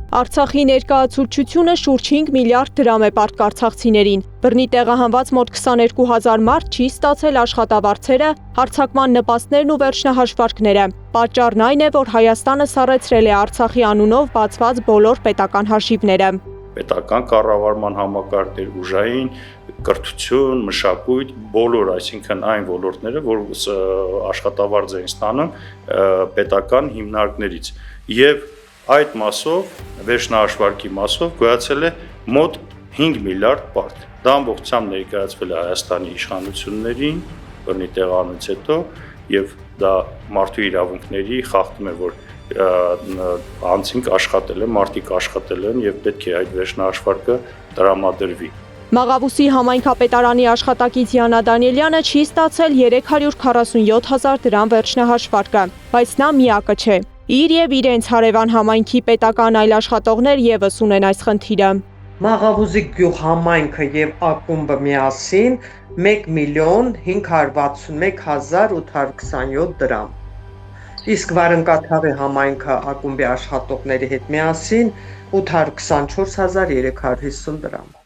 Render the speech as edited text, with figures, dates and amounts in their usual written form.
Արցախի ներկայացուցչությունը շուրջ 5 միլիարդ դրամ է պարտք արցախցիներին։ Բռնի տեղահանված մոտ 22,000 մարդ չի ստացել աշխատավարձերը, հարձակման նպաստներն ու վերջնահաշվարկները։ Պատճառն այն է, որ Հայաստանը սառեցրել է Արցախի անունով բացված բոլոր պետական հաշիվները։ Պետական կառավարման համակարգեր, ուժային, կրթություն, մշակույթ, բոլոր, այսինքն այն ոլորտները, որ աշխատավարձ են ստանում պետական հիմնարկներից։ Եվ այդ մասով, վերջնահաշվարկի մասով գոյացել է մոտ 5 միլիարդ պարտք։ Դա ամբողջությամբ ներկայացվել է Հայաստանի իշխանություններին, բռնի տեղանից հետո, եւ դա մարդու իրավունքների խախտում է, որ անձինք աշխատել են, մարդիկ աշխատել են եւ պետք է այդ վերջնահաշվարկը տրամադրվի։ Մաղավուսի համայնքապետարանի աշխատակից Յանա Դանիելյանը չի ստացել 347,000 դրամ վերջնահաշվարկը, բայց նա միակը չէ։ Իր եւ իրենց հարևան համայնքի պետական այլ աշխատողներ եւս ունեն այս խնդիրը։ Մաղավուզի գյուղ համայնքը եւ ակումբը միասին 1,561,827 դրամ։ Իսկ Վարնկաթաղի համայնքը ակումբի աշխատողների հետ միասին 824,350 դրամ։